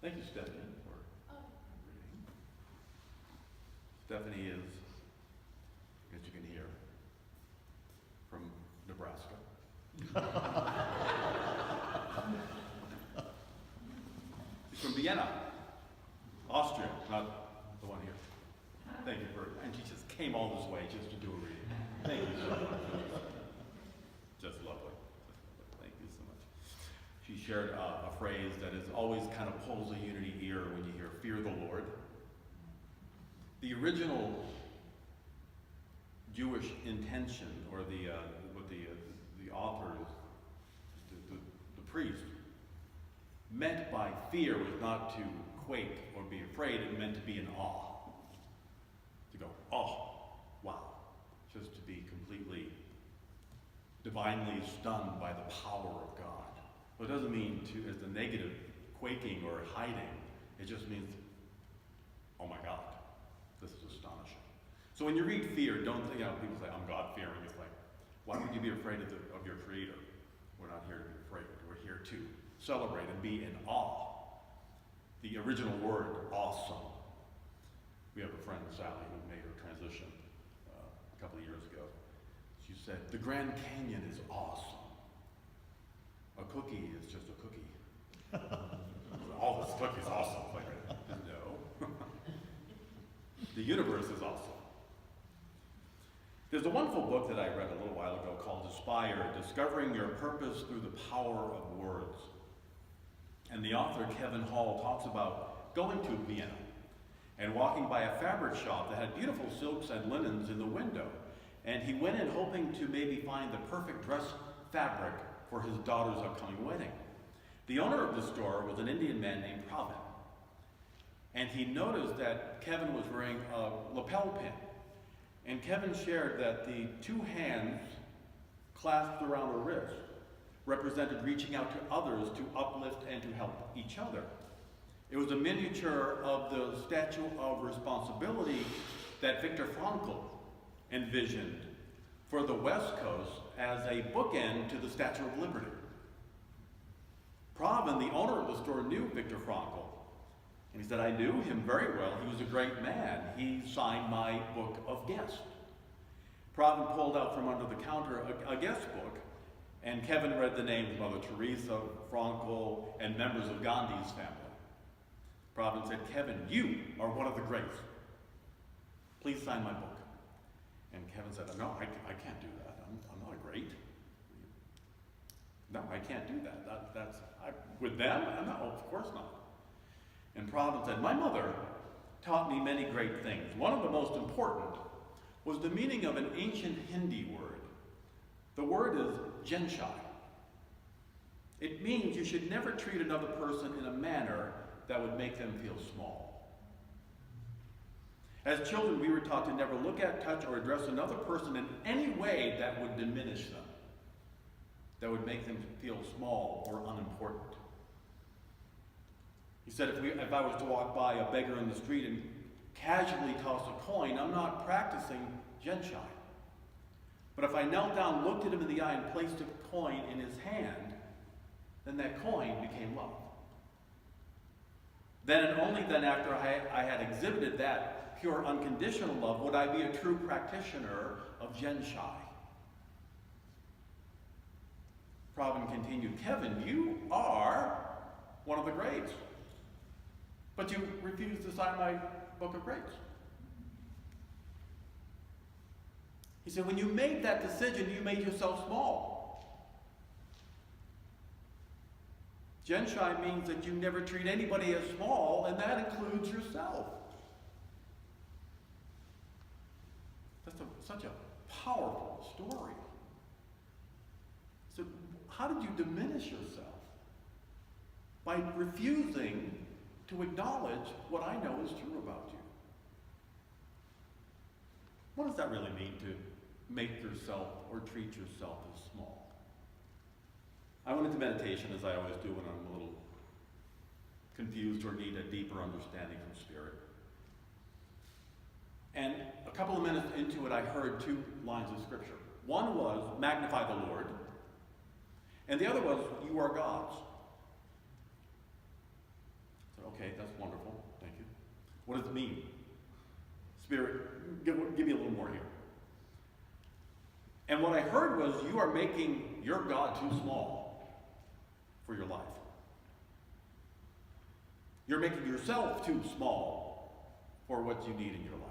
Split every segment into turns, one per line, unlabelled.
Thank you, Stephanie, for reading. Stephanie is, as you can hear, from Nebraska. She's from Vienna, Austria, not the one here. Thank you for, and she just came all this way just to do a reading. Thank you so much. Just lovely. Thank you so much. She shared a phrase that is always kind of pulls a Unity ear when you hear "fear the Lord." The original Jewish intention, or what the authors, the priest, meant by fear was not to quake or be afraid. It meant to be in awe. To go, oh, wow. Just to be completely, divinely stunned by the power of God. Well, it doesn't mean to, as the negative, quaking or hiding. It just means, oh my God, this is astonishing. So when you read fear, don't think, people say, I'm God-fearing. It's like, why would you be afraid of your Creator? We're not here to be afraid. We're here to celebrate and be in awe. The original word, awesome. We have a friend, Sally, who made her transition a couple of years ago. She said, the Grand Canyon is awesome. A cookie is just a cookie. All this cookie is awesome. Like, no. The universe is awesome. There's a wonderful book that I read a little while ago called Aspire, Discovering Your Purpose Through the Power of Words. And the author, Kevin Hall, talks about going to Vienna and walking by a fabric shop that had beautiful silks and linens in the window. And he went in hoping to maybe find the perfect dress fabric for his daughter's upcoming wedding. The owner of the store was an Indian man named Pravin. And he noticed that Kevin was wearing a lapel pin. And Kevin shared that the two hands clasped around the wrist represented reaching out to others to uplift and to help each other. It was a miniature of the Statue of Responsibility that Viktor Frankl envisioned for the West Coast as a bookend to the Statue of Liberty. Pravin, the owner of the store, knew Viktor Frankl. And he said, I knew him very well. He was a great man. He signed my book of guests. Pravin pulled out from under the counter a guest book, and Kevin read the names of Mother Teresa, Frankl, and members of Gandhi's family. Pravin said, Kevin, you are one of the greats. Please sign my book. And Kevin said, no, I can't do that. I'm not a great. No, I can't do that. With them? No, of course not. And Pravin said, my mother taught me many great things. One of the most important was the meaning of an ancient Hindi word. The word is Genshai. It means you should never treat another person in a manner that would make them feel small. As children, we were taught to never look at, touch, or address another person in any way that would diminish them, that would make them feel small or unimportant. He said, if I was to walk by a beggar in the street and casually toss a coin, I'm not practicing Genshai. But if I knelt down, looked at him in the eye, and placed a coin in his hand, then that coin became love. Then and only then, after I had exhibited that pure unconditional love, would I be a true practitioner of Genshai. Pravin continued, Kevin, you are one of the greats. But you refused to sign my book of greats. He said, when you made that decision, you made yourself small. Genshai means that you never treat anybody as small, and that includes yourself. That's such a powerful story. So how did you diminish yourself? By refusing to acknowledge what I know is true about you. What does that really mean, to make yourself or treat yourself as small? I went into meditation, as I always do when I'm a little confused or need a deeper understanding from Spirit. And a couple of minutes into it, I heard two lines of scripture. One was, magnify the Lord. And the other was, you are God's. So, Okay, that's wonderful. Thank you. What does it mean? Spirit, give me a little more here. And what I heard was you are making your God too small for your life. You're making yourself too small for what you need in your life.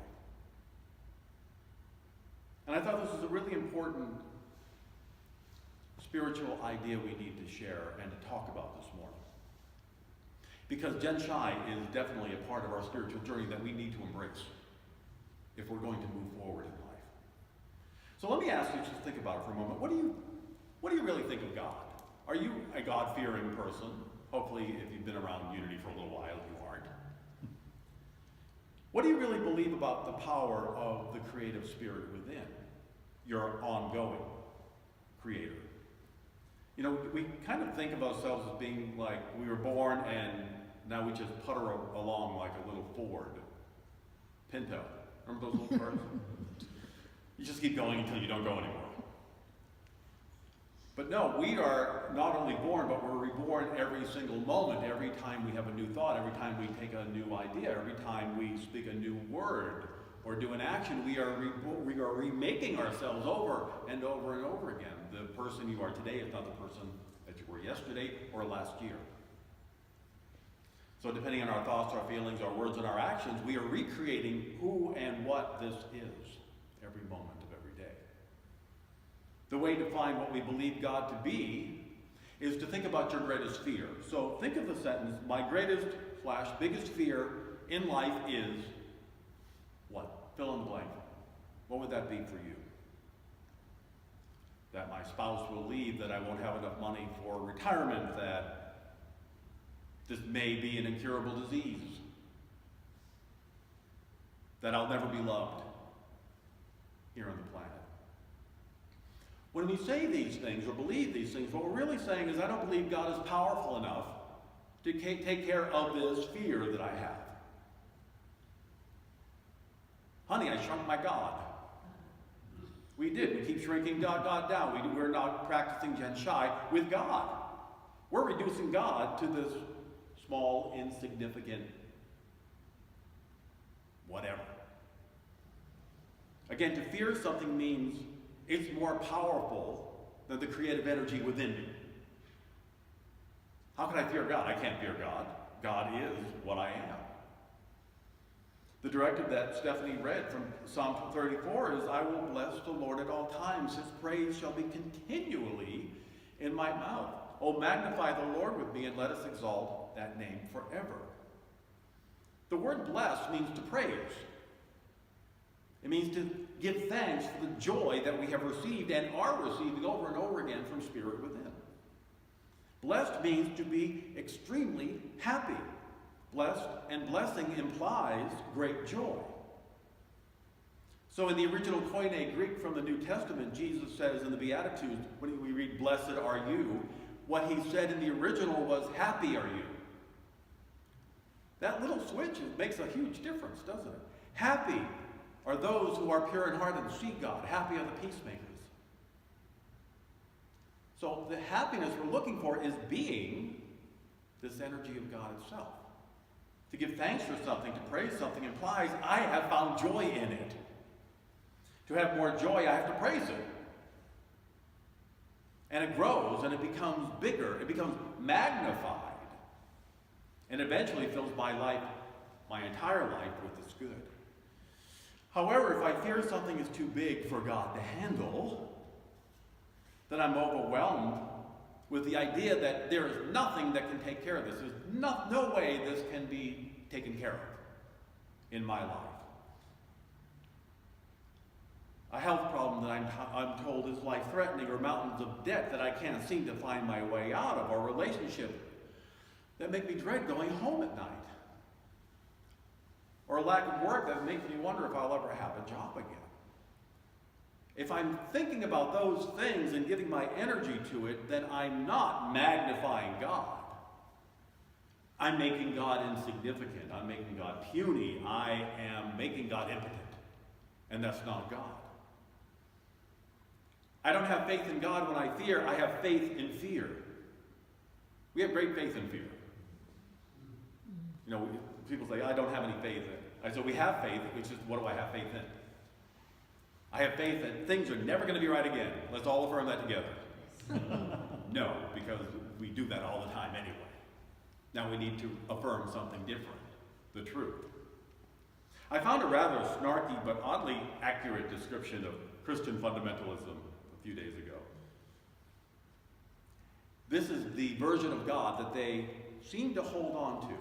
And I thought this was a really important spiritual idea we need to share and to talk about this morning. Because Genshai is definitely a part of our spiritual journey that we need to embrace if we're going to move forward in life. So let me ask you to just think about it for a moment. What do you really think of God? Are you a God-fearing person? Hopefully, if you've been around Unity for a little while, you aren't. What do you really believe about the power of the creative spirit within your ongoing creator? You know, we kind of think of ourselves as being like we were born and now we just putter along like a little Ford Pinto. Remember those little cars? You just keep going until you don't go anymore. But no, we are not only born, but we're reborn every single moment, every time we have a new thought, every time we take a new idea, every time we speak a new word or do an action, we are remaking ourselves over and over and over again. The person you are today is not the person that you were yesterday or last year. So depending on our thoughts, our feelings, our words, and our actions, we are recreating who and what this is every moment of every day. The way to find what we believe God to be is to think about your greatest fear. So think of the sentence, my greatest / biggest fear in life is what? Fill in the blank. What would that be for you? That my spouse will leave, that I won't have enough money for retirement, that this may be an incurable disease, that I'll never be loved here on the planet. When we say these things or believe these things, what we're really saying is I don't believe God is powerful enough to take care of this fear that I have. Honey, I shrunk my God. We did. We keep shrinking God down. We're not practicing Genshai with God. We're reducing God to this small, insignificant whatever. Again, to fear something means it's more powerful than the creative energy within me. How can I fear God? I can't fear God. God is what I am. The directive that Stephanie read from Psalm 34 is, I will bless the Lord at all times. His praise shall be continually in my mouth. Oh, magnify the Lord with me and let us exalt that name forever. The word bless means to praise. It means to give thanks for the joy that we have received and are receiving over and over again from Spirit within. Blessed means to be extremely happy. Blessed and blessing implies great joy. So in the original Koine Greek from the New Testament, Jesus says in the Beatitudes, when we read, blessed are you, what he said in the original was, happy are you. That little switch makes a huge difference, doesn't it? Happy are those who are pure in heart and seek God. Happy are the peacemakers. So the happiness we're looking for is being this energy of God itself. To give thanks for something, to praise something, implies I have found joy in it. To have more joy, I have to praise it. And it grows and it becomes bigger. It becomes magnified. And eventually fills my life, my entire life, with its good. However, if I fear something is too big for God to handle, then I'm overwhelmed with the idea that there is nothing that can take care of this. There's no way this can be taken care of in my life. A health problem that I'm told is life-threatening, or mountains of debt that I can't seem to find my way out of, or relationship that make me dread going home at night, or a lack of work that makes me wonder if I'll ever have a job again. If I'm thinking about those things and giving my energy to it, then I'm not magnifying God. I'm making God insignificant. I'm making God puny. I am making God impotent. And that's not God. I don't have faith in God when I fear. I have faith in fear. We have great faith in fear. You know, people say, I don't have any faith in. I say, we have faith, which is, what do I have faith in? I have faith that things are never going to be right again. Let's all affirm that together. No, because we do that all the time anyway. Now we need to affirm something different, the truth. I found a rather snarky but oddly accurate description of Christian fundamentalism a few days ago. This is the version of God that they seem to hold on to.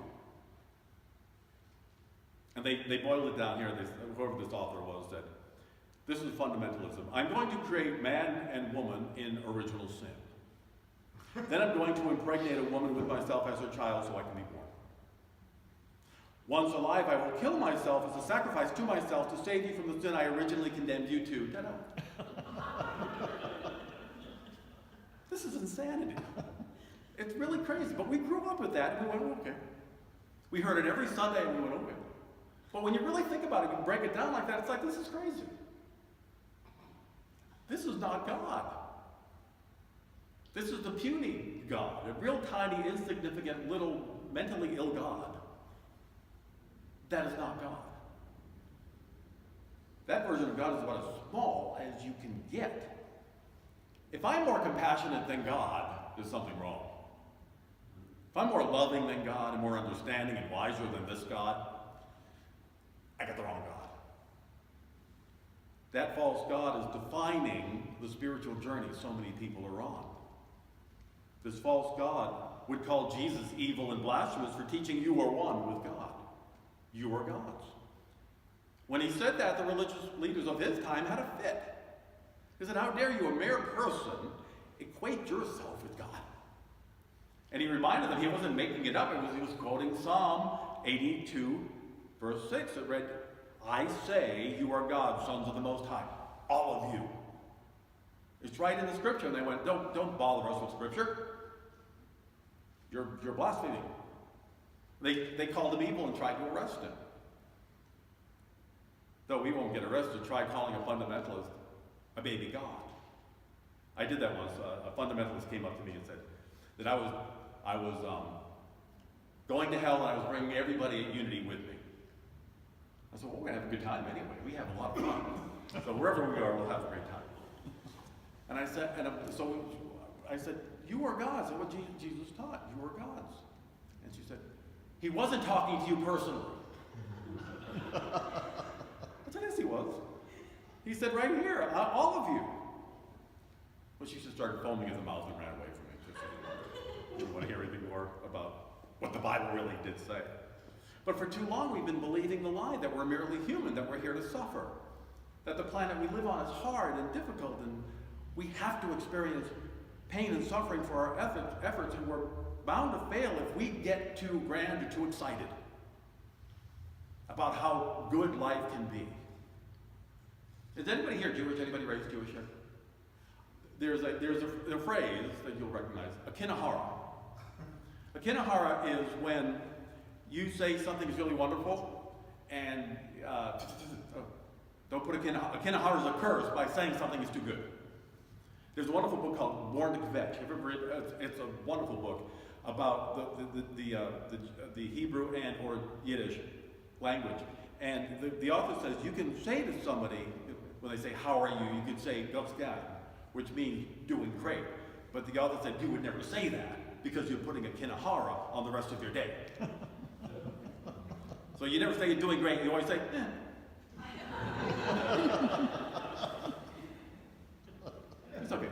And they boiled it down here, whoever this author was said, this is fundamentalism. I'm going to create man and woman in original sin. Then I'm going to impregnate a woman with myself as her child so I can be born. Once alive, I will kill myself as a sacrifice to myself to save you from the sin I originally condemned you to. Ta-da. This is insanity. It's really crazy, but we grew up with that and we went, okay. We heard it every Sunday and we went, okay. But when you really think about it, you break it down like that, it's like, this is crazy. This is not God. This is the puny God, a real tiny, insignificant, little, mentally ill God. That is not God. That version of God is about as small as you can get. If I'm more compassionate than God, there's something wrong. If I'm more loving than God and more understanding and wiser than this God, I got the wrong God. That false God is defining the spiritual journey so many people are on. This false God would call Jesus evil and blasphemous for teaching you are one with God. You are gods. When he said that, the religious leaders of his time had a fit. He said, how dare you, a mere person, equate yourself with God? And he reminded them he wasn't making it up. He was quoting Psalm 82, verse 6. It read, I say you are God, sons of the Most High, all of you. It's right in the scripture. And they went, don't bother us with scripture. You're blaspheming. They called him evil and tried to arrest him. Though we won't get arrested, try calling a fundamentalist a baby God. I did that once. A fundamentalist came up to me and said that I was going to hell and I was bringing everybody at Unity with me. I said, well, we're going to have a good time anyway. We have a lot of fun. So wherever we are, we'll have a great time. And I said, you are gods. And what Jesus taught, you are gods. And she said, he wasn't talking to you personally. I said, yes, he was. He said, right here, all of you. Well, she just started foaming at the mouth and ran away from me. She didn't want to hear anything more about what the Bible really did say. But for too long, we've been believing the lie that we're merely human, that we're here to suffer, that the planet we live on is hard and difficult, and we have to experience pain and suffering for our efforts, and we're bound to fail if we get too grand or too excited about how good life can be. Is anybody here Jewish? Anybody raised Jewish here? There's a phrase that you'll recognize, a kinahara. A kinahara is when you say something is really wonderful, and don't put a kinahara. A kinahara is a curse by saying something is too good. There's a wonderful book called Born to Kvetch. Have you ever read it? It's a wonderful book about the Hebrew and or Yiddish language. And the author says you can say to somebody, when they say, how are you? You can say, Gopsgan, which means doing great. But the author said you would never say that because you're putting a kinahara on the rest of your day. So you never say you're doing great, you always say, It's okay.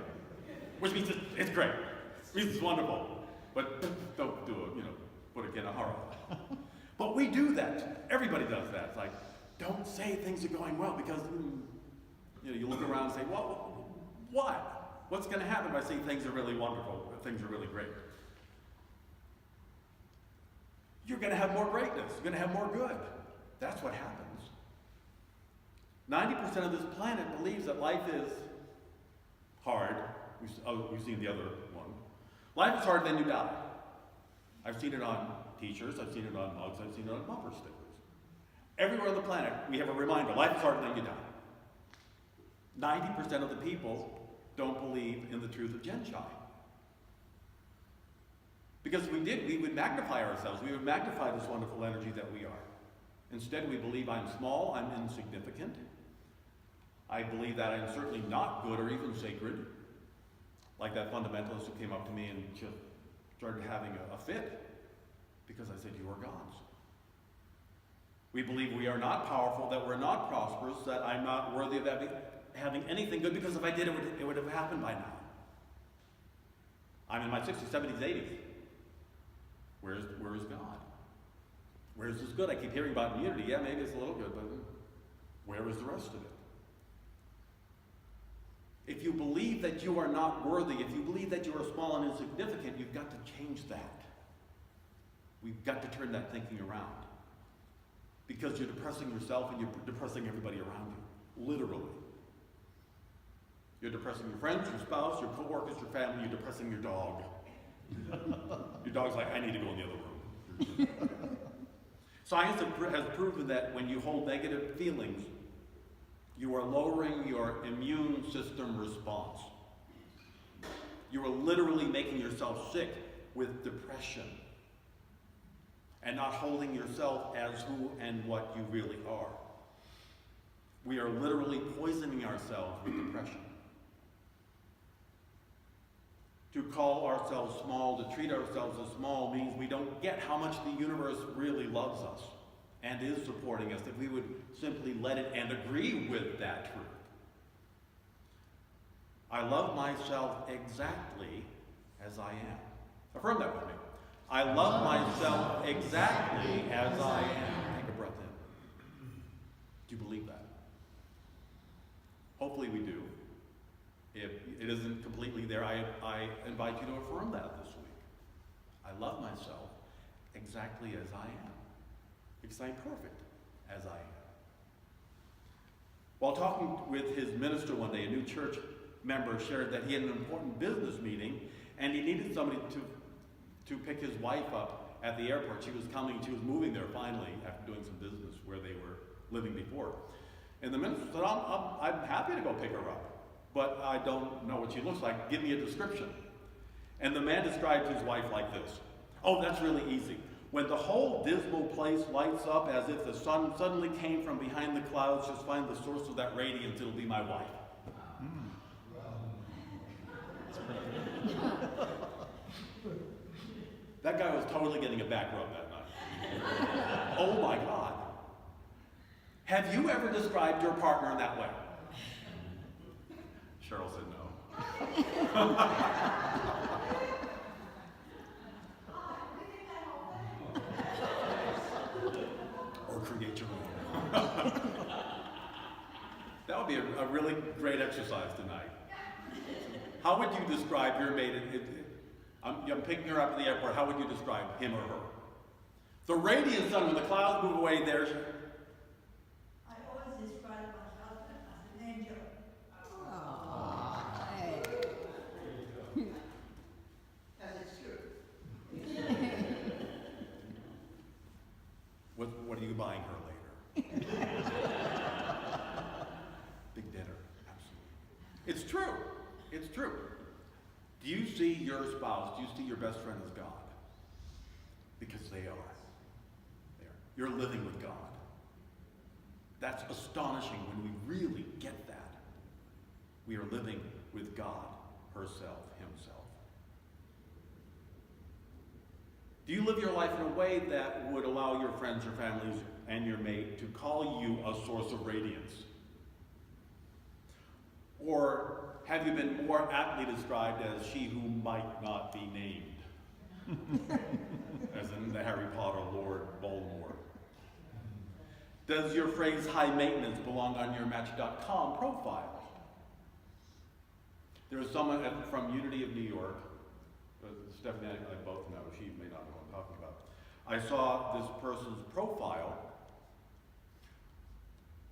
Which means it's great. It means it's wonderful. But don't do it, put a kinahara. But we do that. Everybody does that. It's like, don't say things are going well because, you look around and say, well, what? What's going to happen if I say things are really wonderful, things are really great? You're going to have more greatness. You're going to have more good. That's what happens. 90% of this planet believes that life is hard. We've seen the other one. Life is hard, then you die. I've seen it on t-shirts, I've seen it on mugs, I've seen it on bumper stickers. Everywhere on the planet, we have a reminder, life is hard, then you die. 90% of the people don't believe in the truth of Genshai. Because if we did, we would magnify ourselves. We would magnify this wonderful energy that we are. Instead, we believe I'm small, I'm insignificant. I believe that I'm certainly not good or even sacred. Like that fundamentalist who came up to me and just started having a fit because I said, you are God's. We believe we are not powerful, that we're not prosperous, that I'm not worthy of having anything good, because if I did, it would have happened by now. I'm in my 60s, 70s, 80s. Where is God? Where is this good? I keep hearing about immunity. Yeah, maybe it's a little good, but where is the rest of it? If you believe that you are not worthy, if you believe that you are small and insignificant, you've got to change that. We've got to turn that thinking around. Because you're depressing yourself and you're depressing everybody around you. Literally. You're depressing your friends, your spouse, your co-workers, your family. You're depressing your dog. Your dog's like, I need to go in the other room. Science has proven that when you hold negative feelings, you are lowering your immune system response. You are literally making yourself sick with depression and not holding yourself as who and what you really are. We are literally poisoning ourselves with depression. To call ourselves small, to treat ourselves as small, means we don't get how much the universe really loves us and is supporting us, if we would simply let it and agree with that truth. I love myself exactly as I am. Affirm that with me. I love myself exactly as I am. Take a breath in. Do you believe that? Hopefully we do. If it isn't completely there, I invite you to affirm that this week. I love myself exactly as I am, because I'm perfect as I am. While talking with his minister one day, a new church member shared that he had an important business meeting and he needed somebody to pick his wife up at the airport. She was moving there finally after doing some business where they were living before. And the minister said, I'm happy to go pick her up, but I don't know what she looks like. Give me a description. And the man described his wife like this. Oh, that's really easy. When the whole dismal place lights up as if the sun suddenly came from behind the clouds, just find the source of that radiance, it'll be my wife. That guy was totally getting a back rub that night. Oh my God. Have you ever described your partner in that way? Cheryl said no. Or create your own. That would be a really great exercise tonight. How would you describe your mate? I'm picking her up at the airport. How would you describe him or her? The radiant sun, when the clouds move away, there's...
I always describe my husband as an angel. That is true.
What are you buying her later? Big dinner, absolutely. It's true. It's true. Do you see your spouse, do you see your best friend as God? Because they are. You're living with God. That's astonishing when we really get that. We are living with God, herself, himself. Do you live your life in a way that would allow your friends, your families, and your mate to call you a source of radiance? Or have you been more aptly described as she who might not be named? As in the Harry Potter Lord Voldemort. Does your phrase high maintenance belong on your Match.com profile? There was someone from Unity of New York, Stephanie and I both know, she may not know what I'm talking about. I saw this person's profile.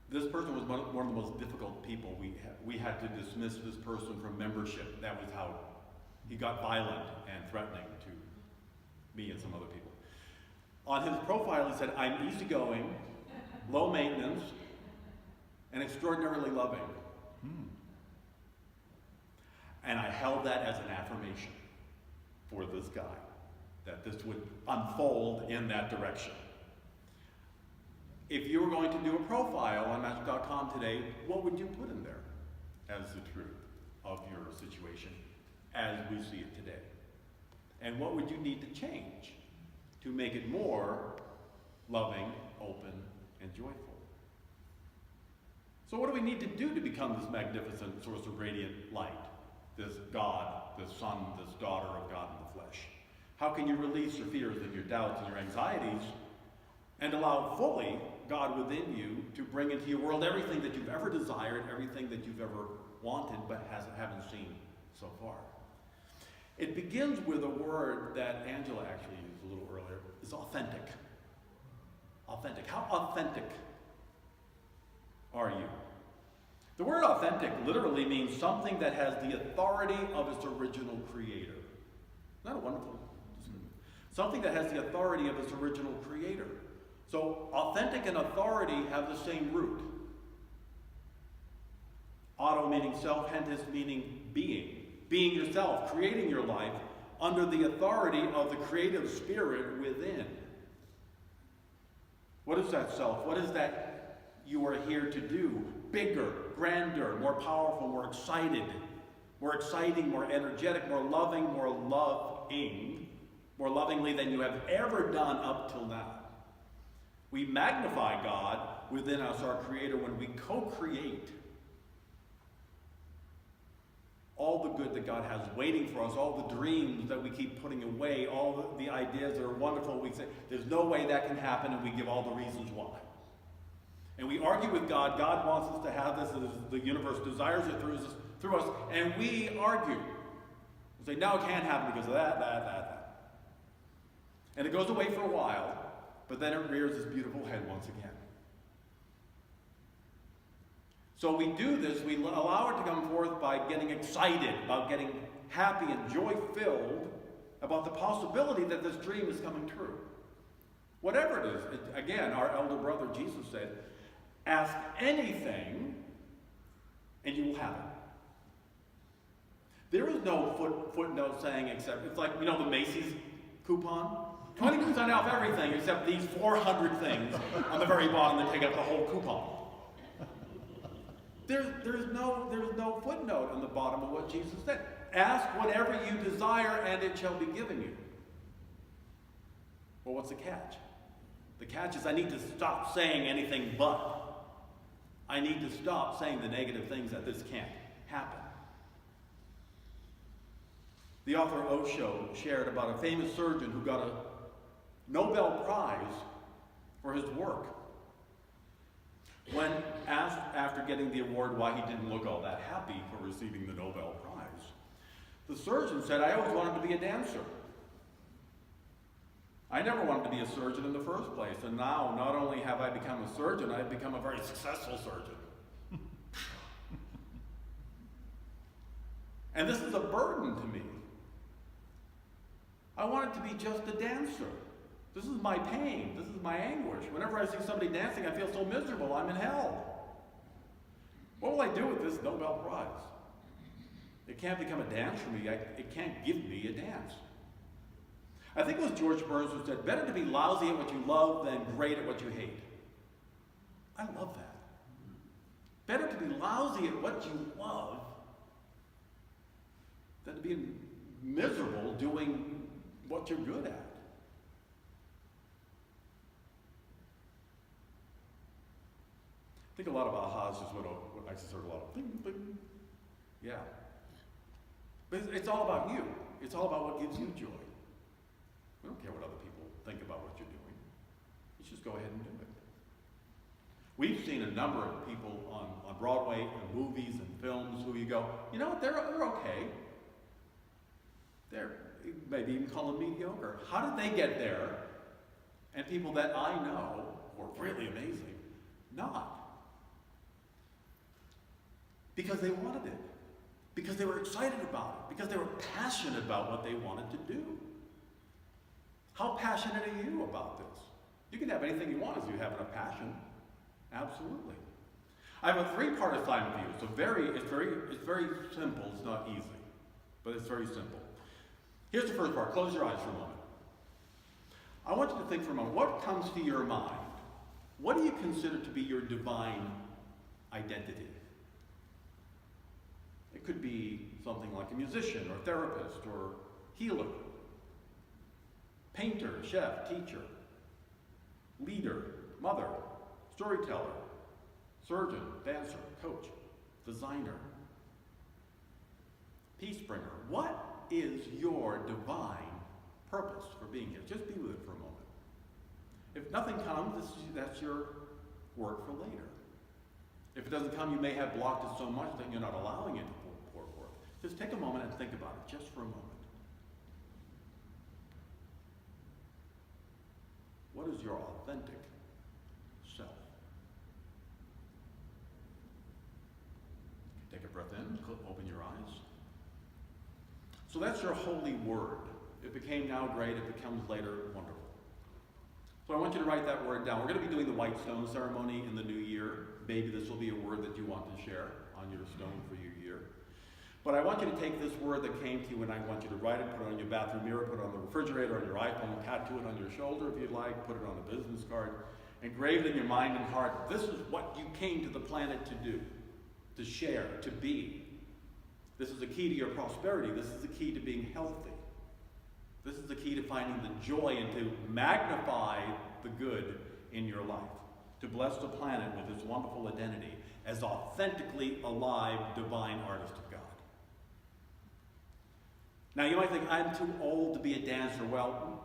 This person was one of the most difficult people we had to dismiss this person from membership. That was how he got violent and threatening to me and some other people. On his profile he said, I'm easygoing, low maintenance, and extraordinarily loving. And I held that as an affirmation for this guy. that this would unfold in that direction. If you were going to do a profile on Magic.com today, what would you put in there as the truth of your situation as we see it today? And what would you need to change to make it more loving, open, and joyful? So what do we need to do to become this magnificent source of radiant light? This God, this Son, this daughter of God in the flesh? How can you release your fears and your doubts and your anxieties and allow fully God within you to bring into your world everything that you've ever desired, everything that you've ever wanted but haven't seen so far? It begins with a word that Angela actually used a little earlier. It's authentic. Authentic. How authentic are you? The word authentic literally means something that has the authority of its original creator. Isn't that a wonderful description? Something that has the authority of its original creator. So authentic and authority have the same root. Auto meaning self, hentis meaning being. Being yourself, creating your life under the authority of the creative spirit within. What is that self? What is that you are here to do? Bigger, grander, more powerful, more excited, more exciting, more energetic, more loving, more lovingly than you have ever done up till now. We magnify God within us, our Creator, when we co-create all the good that God has waiting for us, all the dreams that we keep putting away, all the ideas that are wonderful. We say, there's no way that can happen, and we give all the reasons why. And we argue with God. God wants us to have this, the universe desires it through us, and we argue. We say, no, it can't happen because of that. And it goes away for a while, but then it rears its beautiful head once again. So we do this, we allow it to come forth by getting excited, about getting happy and joy-filled about the possibility that this dream is coming true. Whatever it is, again, our elder brother Jesus said, ask anything and you will have it. There is no footnote saying except, it's like, the Macy's coupon. 20% off everything except these 400 things on the very bottom that take up the whole coupon. There's no footnote on the bottom of what Jesus said. Ask whatever you desire and it shall be given you. Well, what's the catch? The catch is I need to stop saying anything but. I need to stop saying the negative things that this can't happen. The author Osho shared about a famous surgeon who got a Nobel Prize for his work. When asked after getting the award why he didn't look all that happy for receiving the Nobel Prize, the surgeon said, I always wanted to be a dancer. I never wanted to be a surgeon in the first place, and now not only have I become a surgeon, I've become a very successful surgeon. And this is a burden to me. I wanted to be just a dancer. This is my pain. This is my anguish. Whenever I see somebody dancing, I feel so miserable. I'm in hell. What will I do with this Nobel Prize? It can't become a dance for me. It can't give me a dance. I think it was George Burns who said, better to be lousy at what you love than great at what you hate. I love that. Better to be lousy at what you love than to be miserable doing what you're good at. I think a lot of ahas just went over. I just heard a lot of bling, bling. Yeah. But it's all about you. It's all about what gives you joy. We don't care what other people think about what you're doing. You just go ahead and do it. We've seen a number of people on Broadway and movies and films who you go, you know what, they're okay. They're, maybe even call them mediocre. How did they get there? And people that I know were really amazing, not. Because they wanted it. Because they were excited about it. Because they were passionate about what they wanted to do. How passionate are you about this? You can have anything you want as you have a passion. Absolutely. I have a three-part assignment for you. It's very simple. It's not easy, but it's very simple. Here's the first part. Close your eyes for a moment. I want you to think for a moment, what comes to your mind? What do you consider to be your divine identity? It could be something like a musician or therapist or healer, painter, chef, teacher, leader, mother, storyteller, surgeon, dancer, coach, designer, peace bringer. What is your divine purpose for being here? Just be with it for a moment. If nothing comes, that's your work for later. If it doesn't come, you may have blocked it so much that you're not allowing it to pour forth. Just take a moment and think about it, just for a moment. What is your authentic self? Take a breath in, open your eyes. So that's your holy word. If it came now, great. If it comes later, wonderful. So I want you to write that word down. We're going to be doing the white stone ceremony in the new year. Maybe this will be a word that you want to share on your stone for your year. But I want you to take this word that came to you, and I want you to write it, put it on your bathroom mirror, put it on the refrigerator, on your iPhone, tattoo it on your shoulder if you'd like, put it on a business card, engrave it in your mind and heart. This is what you came to the planet to do, to share, to be. This is the key to your prosperity. This is the key to being healthy. This is the key to finding the joy and to magnify the good in your life. To bless the planet with its wonderful identity as authentically alive, divine artist of God. Now you might think, I'm too old to be a dancer. Well,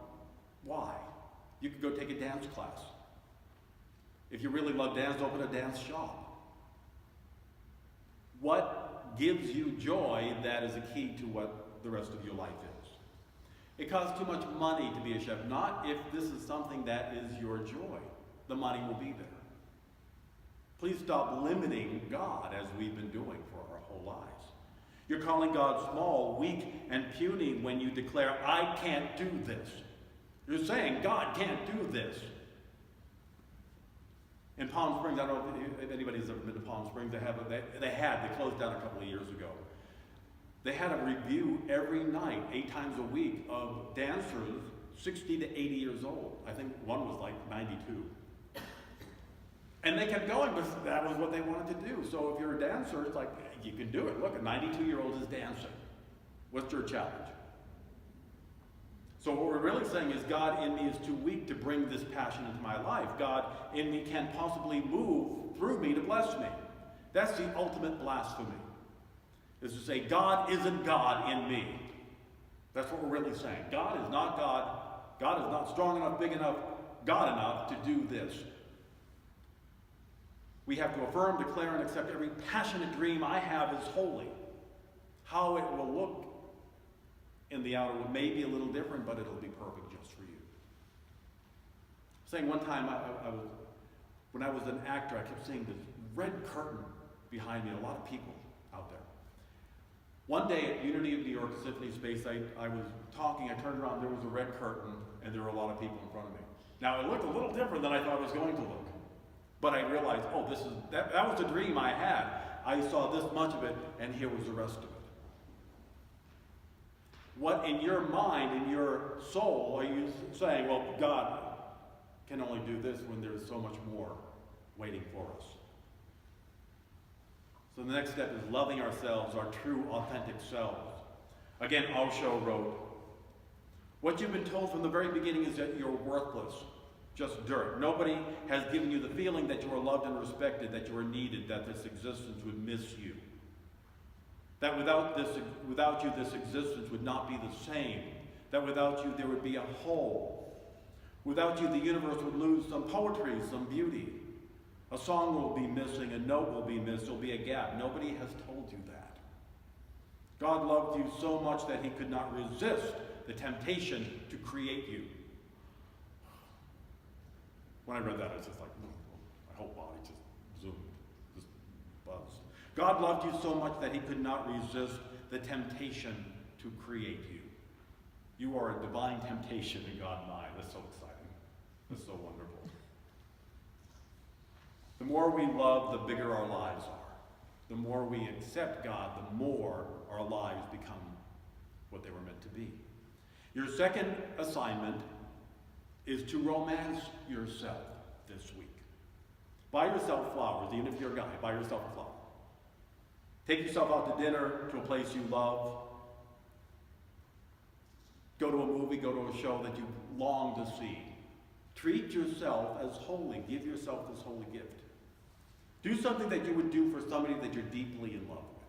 why? You could go take a dance class. If you really love dance, open a dance shop. What gives you joy, that is a key to what the rest of your life is. It costs too much money to be a chef. Not if this is something that is your joy. The money will be there. Please stop limiting God as we've been doing for our whole lives. You're calling God small, weak, and puny when you declare, I can't do this. You're saying, God can't do this. In Palm Springs, I don't know if anybody's ever been to Palm Springs, they closed down a couple of years ago. They had a review every night, 8 times a week, of dancers 60 to 80 years old. I think one was like 92. And they kept going because that was what they wanted to do. So if you're a dancer, it's like, you can do it. Look, a 92-year-old is dancing. What's your challenge? So what we're really saying is, God in me is too weak to bring this passion into my life. God in me can't possibly move through me to bless me. That's the ultimate blasphemy. Is to say, God isn't God in me. That's what we're really saying. God is not God. God is not strong enough, big enough, God enough to do this. We have to affirm, declare, and accept every passionate dream I have is holy. How it will look in the outer may be a little different, but it'll be perfect just for you. Saying one time, when I was an actor, I kept seeing this red curtain behind me, and a lot of people out there. One day at Unity of New York Symphony Space, I was talking, I turned around, there was a red curtain, and there were a lot of people in front of me. Now, it looked a little different than I thought it was going to look. But I realized, oh, that was a dream I had. I saw this much of it, and here was the rest of it. What in your mind, in your soul, are you saying, well, God can only do this when there's so much more waiting for us? So the next step is loving ourselves, our true, authentic selves. Again, Osho wrote, what you've been told from the very beginning is that you're worthless. Just dirt. Nobody has given you the feeling that you are loved and respected, that you are needed, that this existence would miss you. That without you, this existence would not be the same. That without you, there would be a hole. Without you, the universe would lose some poetry, some beauty. A song will be missing, a note will be missed, there'll be a gap. Nobody has told you that. God loved you so much that he could not resist the temptation to create you. When I read that, I was just like, my whole body just zoomed, just buzzed. God loved you so much that he could not resist the temptation to create you. You are a divine temptation in God's mind. That's so exciting. That's so wonderful. The more we love, the bigger our lives are. The more we accept God, the more our lives become what they were meant to be. Your second assignment is to romance yourself this week. Buy yourself flowers, even if you're a guy, buy yourself a flower. Take yourself out to dinner, to a place you love. Go to a movie, go to a show that you long to see. Treat yourself as holy. Give yourself this holy gift. Do something that you would do for somebody that you're deeply in love with.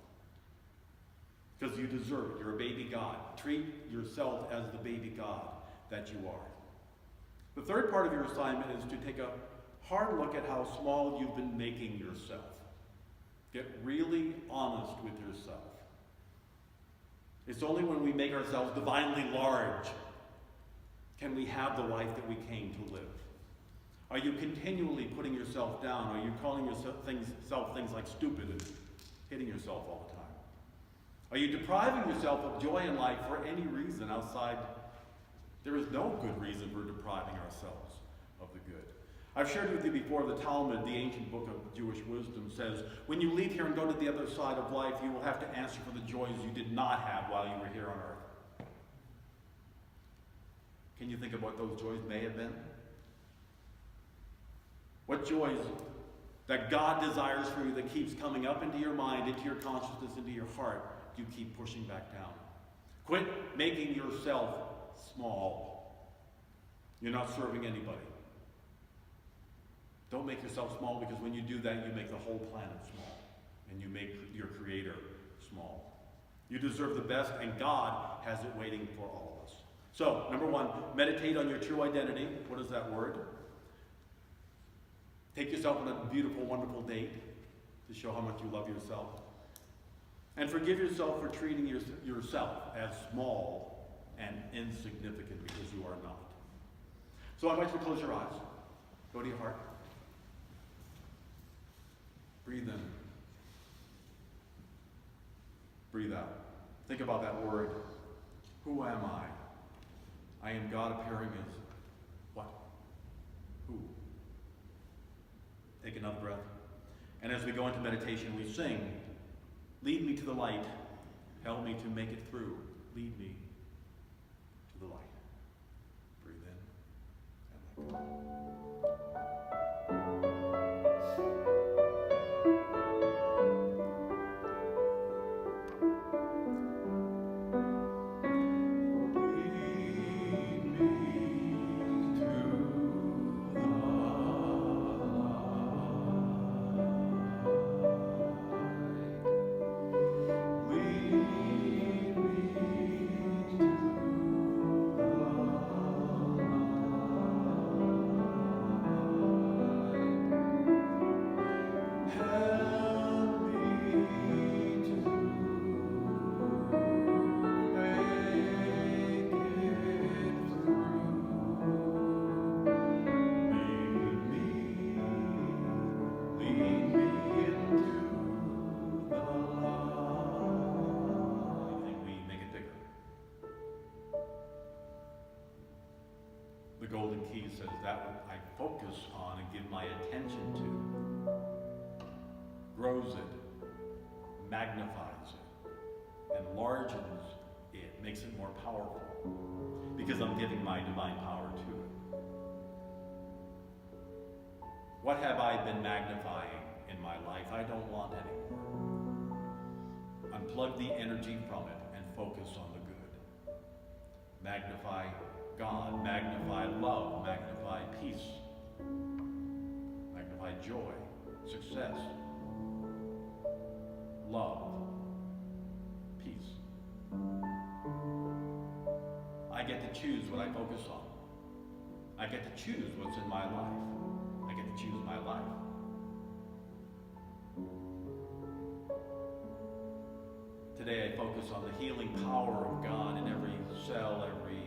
Because you deserve it. You're a baby God. Treat yourself as the baby God that you are. The third part of your assignment is to take a hard look at how small you've been making yourself. Get really honest with yourself. It's only when we make ourselves divinely large can we have the life that we came to live. Are you continually putting yourself down? Are you calling yourself things like stupid and hitting yourself all the time? Are you depriving yourself of joy in life for any reason outside? There is no good reason for depriving ourselves of the good. I've shared with you before, the Talmud, the ancient book of Jewish wisdom, says, when you leave here and go to the other side of life, you will have to answer for the joys you did not have while you were here on earth. Can you think of what those joys may have been? What joys that God desires for you that keeps coming up into your mind, into your consciousness, into your heart, do you keep pushing back down? Quit making yourself small. You're not serving anybody. Don't make yourself small, because when you do that, you make the whole planet small. And you make your Creator small. You deserve the best, and God has it waiting for all of us. So, number one, meditate on your true identity. What is that word? Take yourself on a beautiful, wonderful date to show how much you love yourself. And forgive yourself for treating yourself as small and insignificant, because you are not. So I want you to close your eyes. Go to your heart. Breathe in. Breathe out. Think about that word. Who am I? I am God appearing as what? Who? Take another breath. And as we go into meditation, we sing, lead me to the light. Help me to make it through. Lead me to the light. Breathe in and let go. The Golden Key says that what I focus on and give my attention to grows it, magnifies it, enlarges it, makes it more powerful, because I'm giving my divine power to it. What have I been magnifying in my life? I don't want anymore. Unplug the energy from it and focus on the good. Magnify God, magnify love, magnify peace, magnify joy, success, love, peace. I get to choose what I focus on. I get to choose what's in my life. I get to choose my life. Today I focus on the healing power of God in every cell, every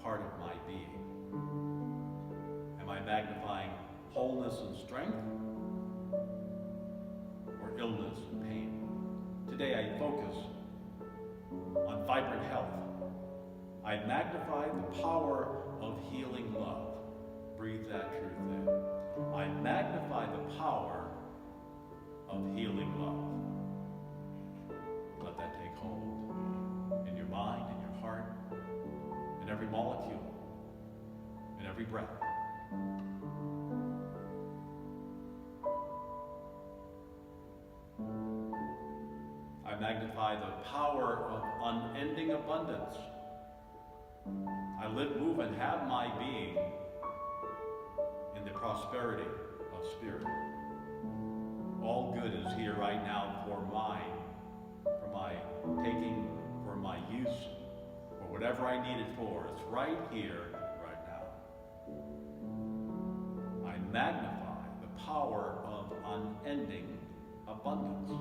part of my being. Am I magnifying wholeness and strength, or illness and pain? Today I focus on vibrant health. I magnify the power of healing love. Breathe that truth in. I magnify the power of healing love. Let that take hold in your mind, in your heart, in every molecule, in every every breath. I magnify the power of unending abundance. I live, move, and have my being in the prosperity of spirit. All good is here right now for my taking, for my use, for whatever I need it for. It's right here, right now. I magnify the power of unending abundance.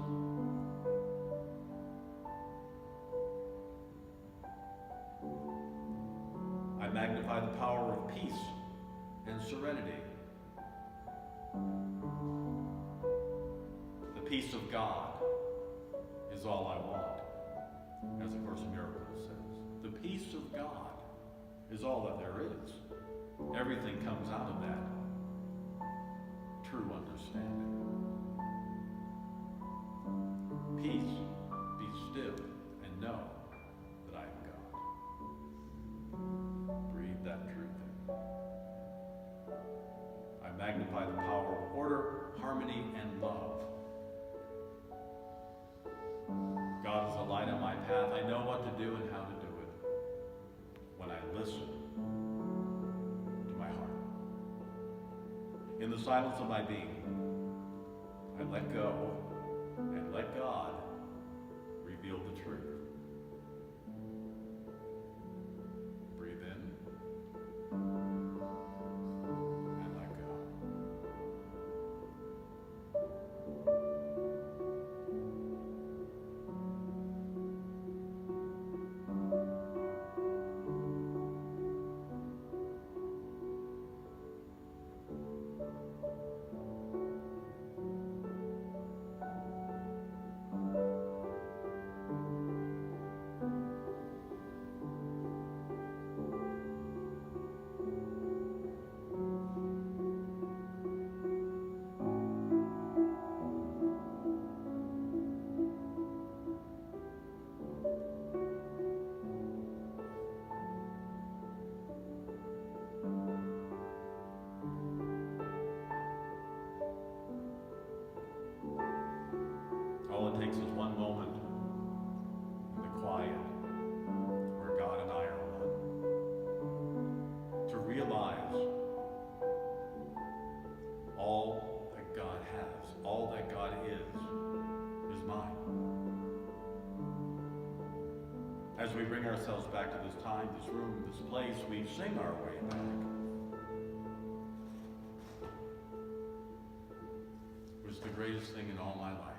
I magnify the power of peace and serenity. The peace of God is all I want, as the Course in Miracles says. The peace of God is all that there is. Everything comes out of that true understanding. Peace, be still, and know that I am God. Breathe that truth in. I magnify the power of order, harmony, and love. God is a light on my path. I know what to do and how to do it when I listen to my heart. In the silence of my being, I let go and let God reveal the truth. Breathe in and let go. All it takes is one moment in the quiet where God and I are one to realize all that God has, all that God is mine. As we bring ourselves back to this time, this room, this place, we sing our way back. It was the greatest thing in all my life.